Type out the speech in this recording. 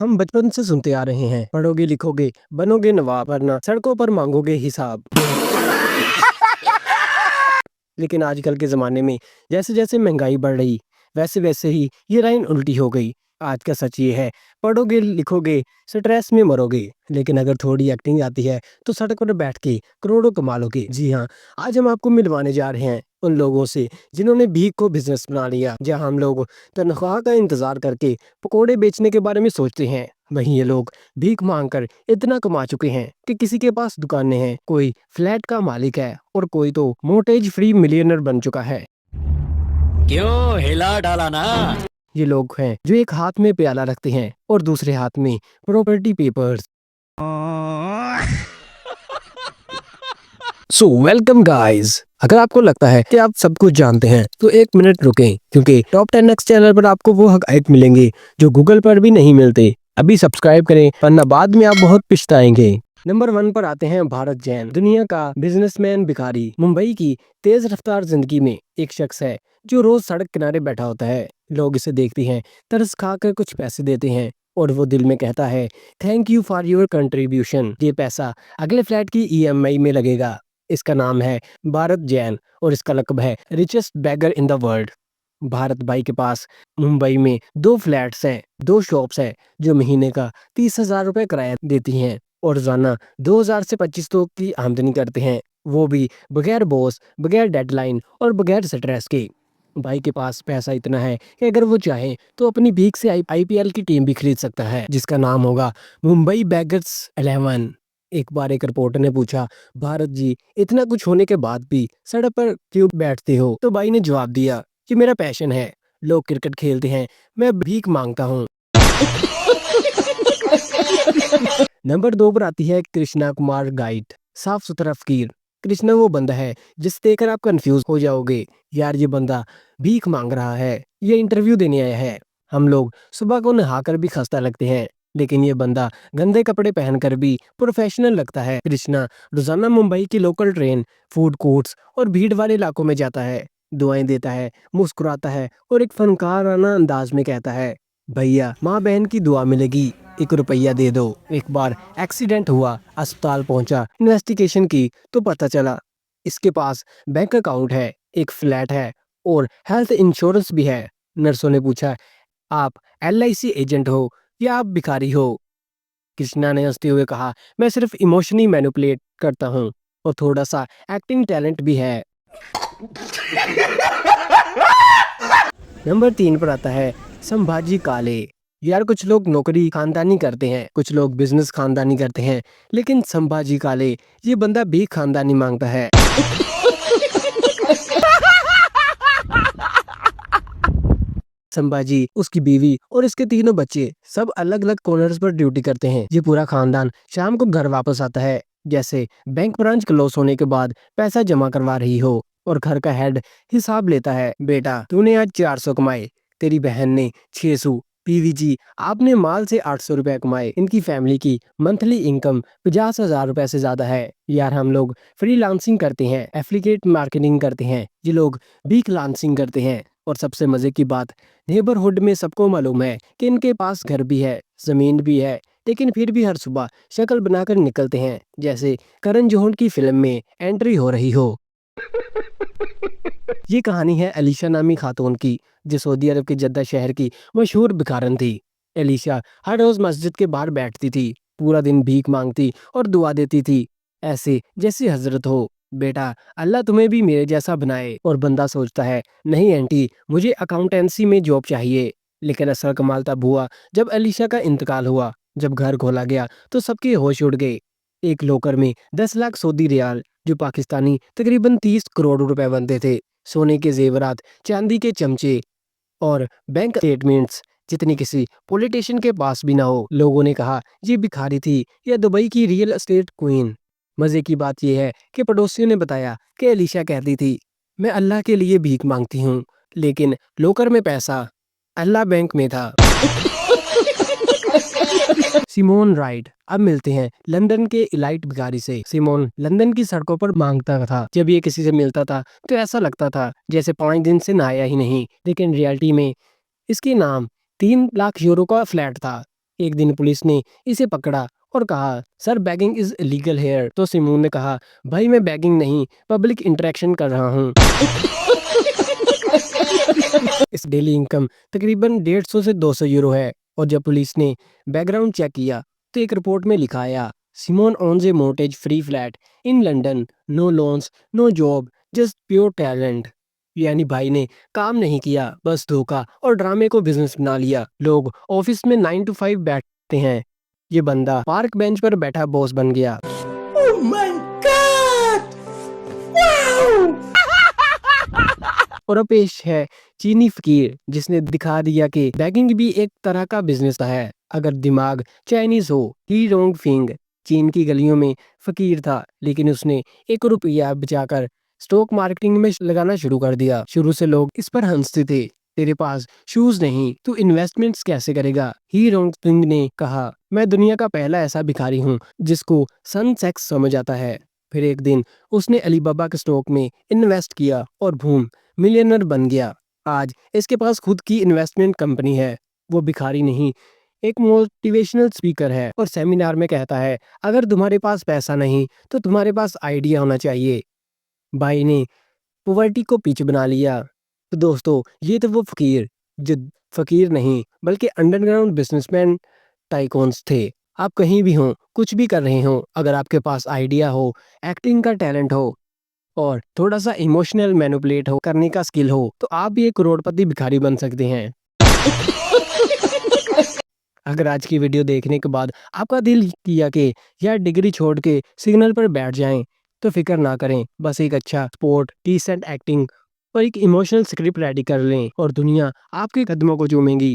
हम बचपन से सुनते आ रहे हैं, पढ़ोगे लिखोगे बनोगे नवाब, वरना सड़कों पर मांगोगे हिसाब। लेकिन आजकल के ज़माने में जैसे जैसे महंगाई बढ़ रही, वैसे वैसे ही ये लाइन उल्टी हो गई। आज का सच ये है, पढ़ोगे लिखोगे स्ट्रेस में मरोगे, लेकिन अगर थोड़ी एक्टिंग आती है तो सड़क पर बैठ के करोड़ों कमा लोगे। जी हाँ, आज हम आपको मिलवाने जा रहे हैं उन लोगों से जिन्होंने भीख को बिजनेस बना लिया। जहाँ हम लोग तनख्वाह का इंतजार करके पकोड़े बेचने के बारे में सोचते हैं, वहीं ये लोग भीख मांगकर इतना कमा चुके हैं कि किसी के पास दुकानें हैं, कोई फ्लैट का मालिक है और कोई तो मोर्टगेज फ्री मिलियनर बन चुका है। क्यों हिला डाला ना। ये लोग हैं जो एक हाथ में प्याला रखते हैं और दूसरे हाथ में property papers. So welcome guys. अगर आपको लगता है कि आप सब कुछ जानते हैं तो एक मिनट रुकें, क्योंकि टॉप 10 नेक्स्ट चैनल पर आपको वो हक़ाइक़ मिलेंगे जो गूगल पर भी नहीं मिलते। अभी सब्सक्राइब करें, वरना बाद में आप बहुत पछताएंगे। नंबर 1 पर आते हैं भारत जैन, दुनिया का बिजनेसमैन भिखारी। मुंबई की तेज रफ्तार जिंदगी में एक शख्स है जो रोज सड़क किनारे बैठा होता है। लोग इसे देखते हैं, तरस खाकर कुछ पैसे देते हैं और वो दिल में कहता है, thank you for your contribution. ये पैसा अगले फ्लैट की ईएमआई में लगेगा। इसका नाम है भारत जैन और इसका लक़ब है richest beggar in the world. Bharat भाई के पास मुंबई में 2 फ्लैट्स हैं, 2 शॉप्स हैं जो महीने का 30,000 रुपए किराया देती हैं और रोजाना 2,000 से 2500 की आमदनी करते हैं, वो भी बगैर बॉस, बगैर डेडलाइन और बगैर स्ट्रेस के। भाई के पास पैसा इतना है कि अगर वो चाहे तो अपनी भीख से आईपीएल की टीम भी खरीद सकता है, जिसका नाम होगा मुंबई बैगर्स 11। एक बार एक रिपोर्टर ने पूछा, भारत जी, इतना कुछ होने के बाद भी सड़क पर क्यों बैठते हो? तो भाई ने जवाब दिया कि मेरा पैशन है। लोग क्रिकेट खेलते हैं, मैं भीख मांगता हूँ। नंबर 2 पर आती है कृष्णा कुमार गाइड, साफ सुथरा फकीर। कृष्णा वो बंदा है जिसे देखकर आप कंफ्यूज हो जाओगे, यार ये बंदा भीख मांग रहा है, ये इंटरव्यू देने आया है। हम लोग सुबह को नहाकर भी खस्ता लगते हैं, लेकिन ये बंदा गंदे कपड़े पहनकर भी प्रोफेशनल लगता है। कृष्णा रोजाना मुंबई की लोकल ट्रेन, फूड कोर्ट्स और भीड़ वाले इलाकों में जाता है, दुआएं देता है, मुस्कुराता है और एक फनकाराना अंदाज में कहता है, भैया माँ बहन की दुआ मिलेगी, 1 रुपया दे दो। एक बार एक्सीडेंट हुआ, अस्पताल पहुंचा, इन्वेस्टिगेशन की तो पता चला इसके पास बैंक अकाउंट है, एक फ्लैट है और हेल्थ इंश्योरेंस भी है। नर्सों ने पूछा, आप एलआईसी एजेंट हो या आप भिखारी हो? कृष्णा ने हंसते हुए कहा, मैं सिर्फ इमोशनली मैनिपुलेट करता हूँ और थोड़ा सा एक्टिंग टैलेंट भी है। नंबर 3 पर आता है संभाजी काले। यार कुछ लोग नौकरी खानदानी करते हैं, कुछ लोग बिजनेस खानदानी करते हैं, लेकिन संभाजी काले ये बंदा भी खानदानी मांगता है। संभाजी, उसकी बीवी और इसके तीनों बच्चे सब अलग अलग कॉर्नर्स पर ड्यूटी करते हैं। ये पूरा खानदान शाम को घर वापस आता है, जैसे बैंक ब्रांच क्लोज होने के बाद पैसा जमा करवा रही हो और घर का हेड हिसाब लेता है, बेटा तूने आज 400 कमाए, तेरी बहन ने 600, बीवी जी आपने माल से 800 रुपए कमाए। इनकी फैमिली की मंथली इनकम 50,000 रुपए से ज्यादा है। यार हम लोग फ्रीलांसिंग करते हैं, एफिलिएट मार्केटिंग करते हैं, ये लोग भीख लांसिंग करते हैं। और सबसे मजे की बात, नेबरहुड में सबको मालूम है कि इनके पास घर भी है, जमीन भी है, लेकिन फिर भी हर सुबह शक्ल बनाकर निकलते हैं जैसे करण जौहर की फिल्म में एंट्री हो रही हो। ये कहानी है एलिशा नामी खातून की, जो सऊदी अरब के जद्दा शहर की मशहूर भिखारन थी। एलिशा हर रोज मस्जिद के बाहर बैठती थी, पूरा दिन भीख मांगती और दुआ देती थी, ऐसे जैसे हजरत हो, बेटा अल्लाह तुम्हें भी मेरे जैसा बनाए। और बंदा सोचता है, नहीं आंटी मुझे अकाउंटेंसी में जॉब चाहिए। लेकिन असल कमाल तब हुआ जब एलिशा का इंतकाल हुआ। जब घर खोला गया तो सबके होश उड़ गए। एक लोकर में 10 लाख सऊदी रियाल, जो पाकिस्तानी तकरीबन 30 करोड़ रुपए बनते थे, सोने के जेवरात, चांदी के चमचे और बैंक स्टेटमेंट्स जितनी किसी पॉलिटिशियन के पास भी ना हो। लोगों ने कहा ये भिखारी थी या दुबई की रियल एस्टेट क्वीन। मजे की बात यह है कि पड़ोसियों ने बताया कि एलिशा कहती थी, मैं अल्लाह के लिए भीख मांगती हूँ, लेकिन लोकर में पैसा, अल्लाह बैंक में था। Simon right. अब मिलते हैं लंदन के इलाइट भिखारी से। सिमोन लंदन की सड़कों पर मांगता था। जब ये किसी से मिलता था तो ऐसा लगता था जैसे 5 दिन से नहाया ही नहीं, लेकिन रियलिटी में इसके नाम 3 लाख यूरो का फ्लैट था। एक दिन पुलिस ने इसे पकड़ा और कहा, sir begging is illegal here. तो सिमोन ने कहा, भाई मैं बैगिंग नहीं, पब्लिक इंटरेक्शन कर रहा हूँ। इस डेली इनकम तकरीबन 150 से 200 यूरो है। और जब पुलिस ने बैकग्राउंड चेक किया तो एक रिपोर्ट में लिखा आया, Simon owns a mortgage free flat in London, no loans, no job, just pure talent. यानी भाई ने काम नहीं किया, बस धोखा और ड्रामे को बिजनेस बना लिया। लोग ऑफिस में 9 to 5 बैठते हैं, ये बंदा पार्क बेंच पर बैठा बॉस बन गया। और अब पेश है चीनी फकीर, जिसने दिखा दिया कि बैगिंग भी एक तरह का बिजनेस है अगर दिमाग चाइनीज हो। ही रोंग फिंग चीन की गलियों में फकीर था, लेकिन उसने 1 रुपया बचाकर स्टॉक मार्केटिंग में लगाना शुरू कर दिया। शुरू से लोग इस पर हंसते थे, तेरे पास शूज नहीं, तू इन्वेस्टमेंट्स कैसे करेगा। ही रोंग फिंग ने कहा, मैं दुनिया का पहला ऐसा भिखारी हूँ जिसको सन सेक्स समझ आता है। फिर एक दिन उसने अलीबाबा के स्टॉक में इन्वेस्ट किया और बूम, मिलियनर बन गया। आज इसके पास खुद की इन्वेस्टमेंट कंपनी है। वो भिखारी नहीं, एक मोटिवेशनल स्पीकर है और सेमिनार में कहता है, अगर तुम्हारे पास पैसा नहीं तो तुम्हारे पास आइडिया होना चाहिए। भाई ने पॉवर्टी को पीछे बना लिया। तो दोस्तों, ये तो वो फकीर जो फकीर नहीं बल्कि अंडरग्राउंड बिजनेसमैन टाइकॉन्स थे। आप कहीं भी हों, कुछ भी कर रहे हो, अगर आपके पास आइडिया हो, एक्टिंग का टैलेंट हो और थोड़ा सा इमोशनल मैनिपुलेट हो करने का स्किल हो, तो आप भी एक करोड़पति भिखारी बन सकते हैं। अगर आज की वीडियो देखने के बाद आपका दिल किया कि यार डिग्री छोड़ के सिग्नल पर बैठ जाएं, तो फिक्र ना करें, बस एक अच्छा स्पोर्ट, डिसेंट एक्टिंग और एक इमोशनल स्क्रिप्ट रेडी कर लें और दुनिया आपके कदमों को चूमेगी।